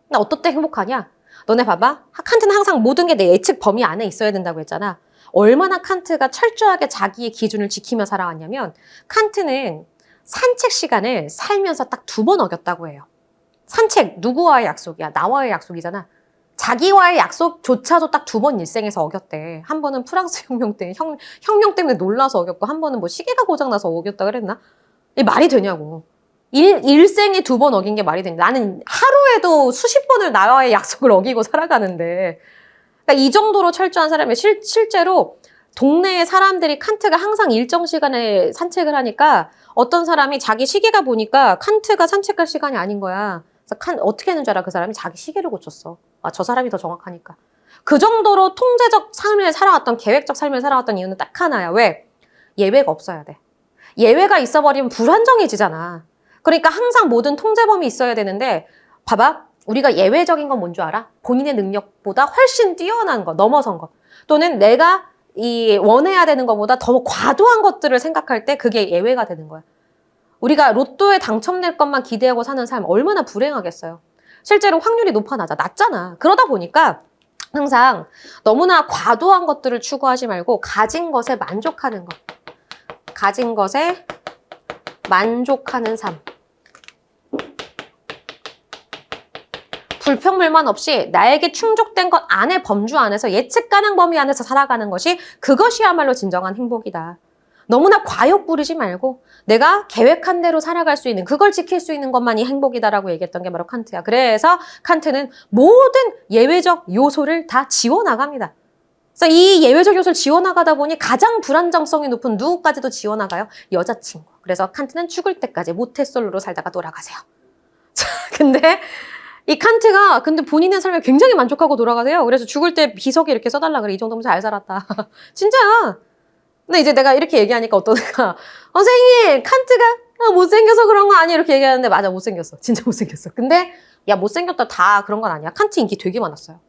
나 어떨 때 행복하냐? 너네 봐봐. 칸트는 항상 모든 게 내 예측 범위 안에 있어야 된다고 했잖아. 얼마나 칸트가 철저하게 자기의 기준을 지키며 살아왔냐면 칸트는 산책 시간을 살면서 딱 2번 어겼다고 해요. 산책 누구와의 약속이야? 나와의 약속이잖아. 자기와의 약속조차도 딱 2번 일생에서 어겼대. 한 번은 프랑스 혁명 때 혁명 때문에 놀라서 어겼고 한 번은 뭐 시계가 고장나서 어겼다 그랬나? 이게 말이 되냐고. 일생에 2번 어긴 게 말이 되냐. 나는 하루에도 수십 번을 나와의 약속을 어기고 살아가는데 그러니까 이 정도로 철저한 사람이 실제로 동네의 사람들이 칸트가 항상 일정 시간에 산책을 하니까 어떤 사람이 자기 시계가 보니까 칸트가 산책할 시간이 아닌 거야. 그래서 어떻게 하는 줄 알아? 그 사람이 자기 시계를 고쳤어. 아, 저 사람이 더 정확하니까. 그 정도로 통제적 삶을 살아왔던, 계획적 삶을 살아왔던 이유는 딱 하나야. 왜? 예외가 없어야 돼. 예외가 있어버리면 불안정해지잖아. 그러니까 항상 모든 통제범위 있어야 되는데 봐봐. 우리가 예외적인 건 뭔 줄 알아? 본인의 능력보다 훨씬 뛰어난 거, 넘어선 거. 또는 내가 원해야 되는 것보다 더 과도한 것들을 생각할 때 그게 예외가 되는 거야. 우리가 로또에 당첨될 것만 기대하고 사는 삶 얼마나 불행하겠어요. 실제로 확률이 낮잖아. 그러다 보니까 항상 너무나 과도한 것들을 추구하지 말고 가진 것에 만족하는 것. 가진 것에 만족하는 삶. 불평불만 없이 나에게 충족된 것 안에 범주 안에서 예측 가능 범위 안에서 살아가는 것이 그것이야말로 진정한 행복이다. 너무나 과욕 부리지 말고 내가 계획한 대로 살아갈 수 있는 그걸 지킬 수 있는 것만이 행복이다라고 얘기했던 게 바로 칸트야. 그래서 칸트는 모든 예외적 요소를 다 지워나갑니다. 그래서 이 예외적 요소를 지워나가다 보니 가장 불안정성이 높은 누구까지도 지워나가요? 여자친구. 그래서 칸트는 죽을 때까지 모태솔로로 살다가 돌아가세요. 자, 근데 이 칸트가 근데 본인의 삶에 굉장히 만족하고 돌아가세요. 그래서 죽을 때 비석에 이렇게 써달라 그래. 이 정도면 잘 살았다. 진짜야. 근데 이제 내가 이렇게 얘기하니까 어떤 애가 선생님 칸트가 못생겨서 그런 거 아니야 이렇게 얘기하는데 맞아 못생겼어. 진짜 못생겼어. 근데 야 못생겼다 다 그런 건 아니야. 칸트 인기 되게 많았어요.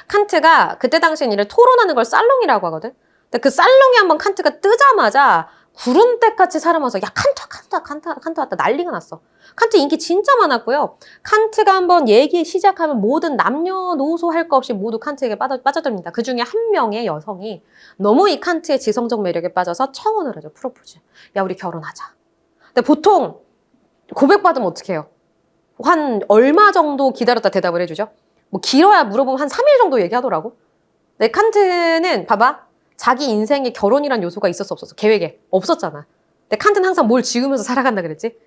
칸트가 그때 당시엔 이를 토론하는 걸 살롱이라고 하거든. 근데 그 살롱이 한번 칸트가 뜨자마자 구름대같이 사람 와서 야 칸트 왔다 난리가 났어. 칸트 인기 진짜 많았고요. 칸트가 한번 얘기 시작하면 모든 남녀노소 할 거 없이 모두 칸트에게 빠져듭니다. 그 중에 한 명의 여성이 너무 이 칸트의 지성적 매력에 빠져서 청혼을 하죠. 프로포즈. 야 우리 결혼하자. 근데 보통 고백받으면 어떻게 해요? 한 얼마 정도 기다렸다 대답을 해주죠? 뭐 길어야 물어보면 한 3일 정도 얘기하더라고. 근데 칸트는 봐봐. 자기 인생에 결혼이란 요소가 있었어 없었어? 계획에 없었잖아. 근데 칸트는 항상 뭘 지으면서 살아간다 그랬지?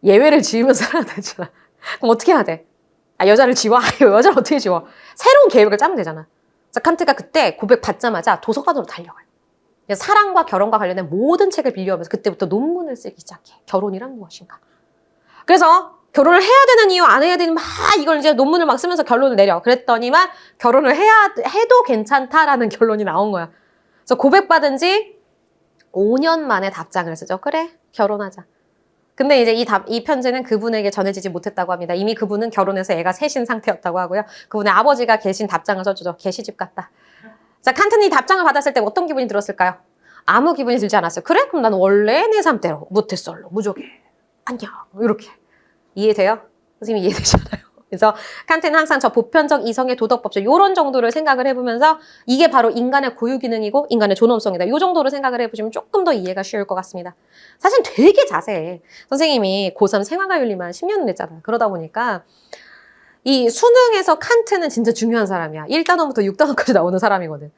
예외를 지으면서 살아간다 했잖아. 그럼 어떻게 해야 돼? 아 여자를 지워? 여자를 어떻게 지워? 새로운 계획을 짜면 되잖아. 그래서 칸트가 그때 고백 받자마자 도서관으로 달려가요. 사랑과 결혼과 관련된 모든 책을 빌려오면서 그때부터 논문을 쓰기 시작해. 결혼이란 무엇인가? 그래서 결혼을 해야 되는 이유, 안 해야 되는 막 이걸 이제 논문을 막 쓰면서 결론을 내려. 그랬더니만 결혼을 해도 괜찮다라는 결론이 나온 거야. 그래서 고백받은 지 5년 만에 답장을 쓰죠. 그래, 결혼하자. 근데 이제 이 편지는 그분에게 전해지지 못했다고 합니다. 이미 그분은 결혼해서 애가 셋인 상태였다고 하고요. 그분의 아버지가 계신 답장을 써주죠. 계시집 같다. 자, 칸트는 이 답장을 받았을 때 어떤 기분이 들었을까요? 아무 기분이 들지 않았어요. 그래? 그럼 나는 원래 내 삶대로 모태솔로 무조건 안녕 이렇게. 이해돼요? 선생님이 이해되시나요? 그래서 칸트는 항상 저 보편적 이성의 도덕법칙 이런 정도를 생각을 해보면서 이게 바로 인간의 고유 기능이고 인간의 존엄성이다. 이 정도로 생각을 해보시면 조금 더 이해가 쉬울 것 같습니다. 사실 되게 자세해. 선생님이 고3 생활과 윤리만 10년을 냈잖아요. 그러다 보니까 이 수능에서 칸트는 진짜 중요한 사람이야. 1단원부터 6단원까지 나오는 사람이거든.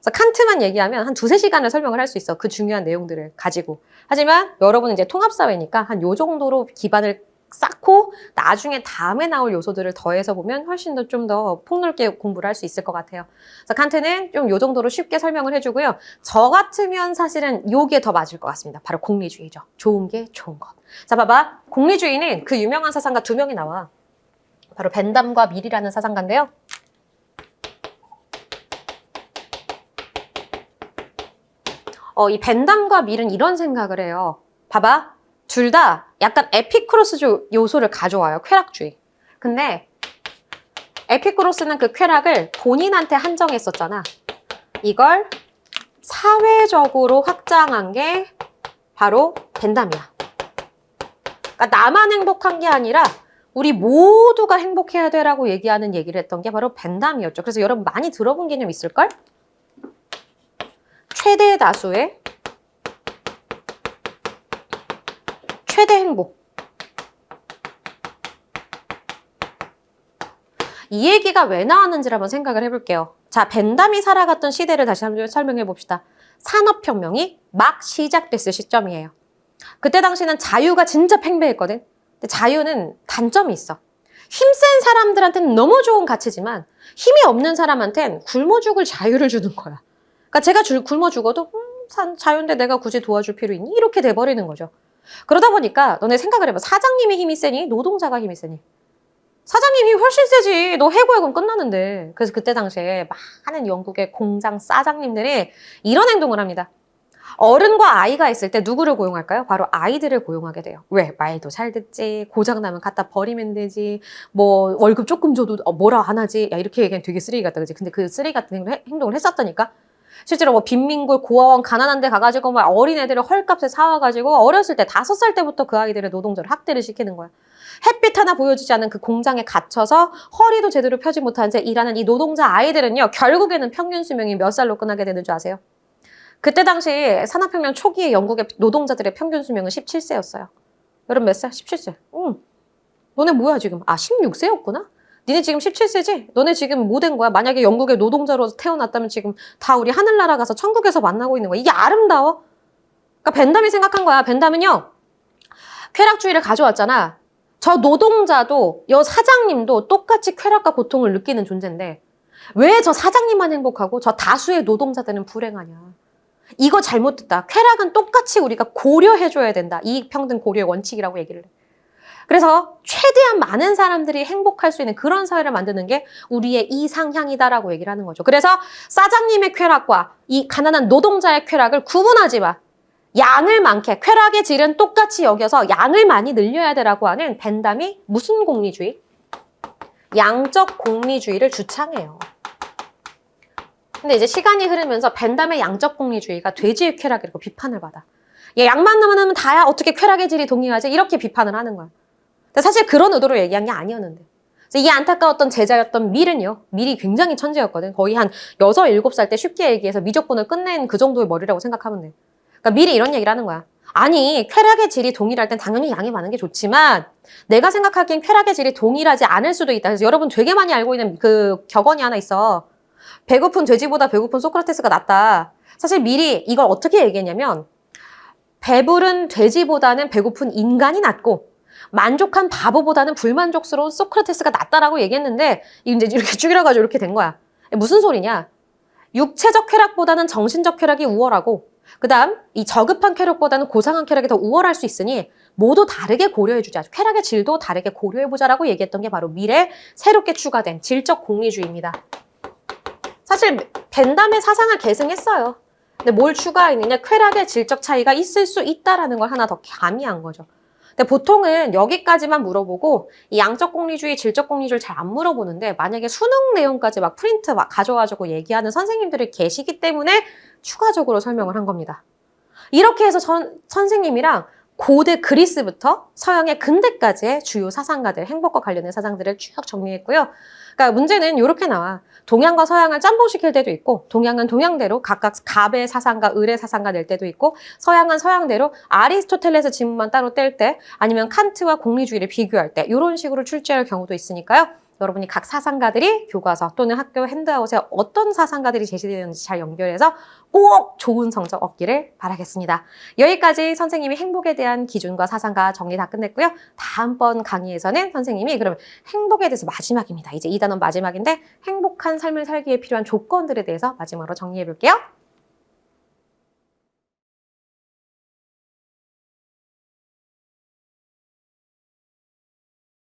그래서 칸트만 얘기하면 한 2~3시간을 설명을 할 수 있어. 그 중요한 내용들을 가지고. 하지만 여러분은 이제 통합사회니까 한 요 정도로 기반을 쌓고 나중에 다음에 나올 요소들을 더해서 보면 훨씬 더 좀 더 폭넓게 공부를 할 수 있을 것 같아요. 그래서 칸트는 좀 요 정도로 쉽게 설명을 해주고요. 저 같으면 사실은 요게 더 맞을 것 같습니다. 바로 공리주의죠. 좋은 게 좋은 것. 자, 봐봐. 공리주의는 그 유명한 사상가 2명이 나와. 바로 벤담과 밀이라는 사상가인데요. 이 벤담과 밀은 이런 생각을 해요. 봐봐. 둘 다 약간 에피쿠로스 요소를 가져와요. 쾌락주의. 근데 에피쿠로스는 그 쾌락을 본인한테 한정했었잖아. 이걸 사회적으로 확장한 게 바로 벤담이야. 그러니까 나만 행복한 게 아니라 우리 모두가 행복해야 돼라고 얘기하는 얘기를 했던 게 바로 벤담이었죠. 그래서 여러분 많이 들어본 개념 있을걸? 최대 다수의 최대 행복. 이 얘기가 왜 나왔는지를 한번 생각을 해볼게요. 자, 벤담이 살아갔던 시대를 다시 한번 설명해 봅시다. 산업혁명이 막 시작됐을 시점이에요. 그때 당시는 자유가 진짜 팽배했거든. 근데 자유는 단점이 있어. 힘센 사람들한테는 너무 좋은 가치지만 힘이 없는 사람한테는 굶어 죽을 자유를 주는 거야. 그러니까 제가 굶어 죽어도 자유인데 내가 굳이 도와줄 필요 있니? 이렇게 돼버리는 거죠. 그러다 보니까 너네 생각을 해봐. 사장님의 힘이 세니? 노동자가 힘이 세니? 사장님 힘이 훨씬 세지. 너 해고야 그럼 끝나는데. 그래서 그때 당시에 많은 영국의 공장 사장님들이 이런 행동을 합니다. 어른과 아이가 있을 때 누구를 고용할까요? 바로 아이들을 고용하게 돼요. 왜? 말도 잘 듣지. 고장나면 갖다 버리면 되지. 뭐 월급 조금 줘도 뭐라 안 하지. 야, 이렇게 얘기하면 되게 쓰레기 같다. 그지? 근데 그 쓰레기 같은 행동을 했었다니까? 실제로 뭐 빈민굴 고아원 가난한 데 가가지고 막 어린 애들을 헐값에 사와가지고 어렸을 때 5살 때부터 그 아이들의 노동자를 학대를 시키는 거야. 햇빛 하나 보여주지 않은 그 공장에 갇혀서 허리도 제대로 펴지 못한 채 일하는 이 노동자 아이들은요. 결국에는 평균 수명이 몇 살로 끝나게 되는 줄 아세요? 그때 당시 산업혁명 초기에 영국의 노동자들의 평균 수명은 17세였어요. 여러분 몇 살? 17세. 응. 너네 뭐야 지금? 아 16세였구나? 니네 지금 17세지? 너네 지금 뭐 된 거야? 만약에 영국의 노동자로 태어났다면 지금 다 우리 하늘나라 가서 천국에서 만나고 있는 거야. 이게 아름다워? 그러니까 벤담이 생각한 거야. 벤담은요. 쾌락주의를 가져왔잖아. 저 노동자도 여 사장님도 똑같이 쾌락과 고통을 느끼는 존재인데 왜 저 사장님만 행복하고 저 다수의 노동자들은 불행하냐. 이거 잘못됐다. 쾌락은 똑같이 우리가 고려해줘야 된다. 이익평등 고려의 원칙이라고 얘기를 해. 그래서 최대한 많은 사람들이 행복할 수 있는 그런 사회를 만드는 게 우리의 이상향이다라고 얘기를 하는 거죠. 그래서 사장님의 쾌락과 이 가난한 노동자의 쾌락을 구분하지 마. 양을 많게, 쾌락의 질은 똑같이 여겨서 양을 많이 늘려야 되라고 하는 벤담이 무슨 공리주의? 양적 공리주의를 주창해요. 근데 이제 시간이 흐르면서 벤담의 양적 공리주의가 돼지의 쾌락이라고 비판을 받아. 얘 양만 남으면 다야 어떻게 쾌락의 질이 동일하지? 이렇게 비판을 하는 거야. 근데 사실 그런 의도로 얘기한 게 아니었는데. 그래서 이 안타까웠던 제자였던 밀은요. 밀이 굉장히 천재였거든. 거의 한 6, 7살 때 쉽게 얘기해서 미적분을 끝낸 그 정도의 머리라고 생각하면 돼. 그러니까 밀이 이런 얘기를 하는 거야. 아니 쾌락의 질이 동일할 땐 당연히 양이 많은 게 좋지만 내가 생각하기엔 쾌락의 질이 동일하지 않을 수도 있다. 그래서 여러분 되게 많이 알고 있는 그 격언이 하나 있어. 배고픈 돼지보다 배고픈 소크라테스가 낫다. 사실 밀이 이걸 어떻게 얘기했냐면 배부른 돼지보다는 배고픈 인간이 낫고 만족한 바보보다는 불만족스러운 소크라테스가 낫다라고 얘기했는데 이제 이렇게 줄여가지고 이렇게 된 거야. 무슨 소리냐? 육체적 쾌락보다는 정신적 쾌락이 우월하고 그 다음 이 저급한 쾌락보다는 고상한 쾌락이 더 우월할 수 있으니 모두 다르게 고려해주자. 쾌락의 질도 다르게 고려해보자라고 얘기했던 게 바로 밀에 새롭게 추가된 질적 공리주의입니다. 사실 벤담의 사상을 계승했어요. 근데 뭘 추가했느냐? 쾌락의 질적 차이가 있을 수 있다라는 걸 하나 더 가미한 거죠. 근데 보통은 여기까지만 물어보고 이 양적 공리주의, 질적 공리주의를 잘 안 물어보는데 만약에 수능 내용까지 막 프린트 막 가져와가지고 얘기하는 선생님들이 계시기 때문에 추가적으로 설명을 한 겁니다. 이렇게 해서 선생님이랑 고대 그리스부터 서양의 근대까지의 주요 사상가들, 행복과 관련된 사상들을 쭉 정리했고요. 그러니까 문제는 이렇게 나와. 동양과 서양을 짬뽕시킬 때도 있고 동양은 동양대로 각각 갑의 사상가, 을의 사상가 낼 때도 있고 서양은 서양대로 아리스토텔레스 지문만 따로 뗄 때 아니면 칸트와 공리주의를 비교할 때 이런 식으로 출제할 경우도 있으니까요. 여러분이 각 사상가들이 교과서 또는 학교 핸드아웃에 어떤 사상가들이 제시되는지 잘 연결해서 꼭 좋은 성적 얻기를 바라겠습니다. 여기까지 선생님이 행복에 대한 기준과 사상가 정리 다 끝냈고요. 다음번 강의에서는 선생님이 그러면 행복에 대해서 마지막입니다. 이제 2단원 마지막인데 행복한 삶을 살기에 필요한 조건들에 대해서 마지막으로 정리해 볼게요.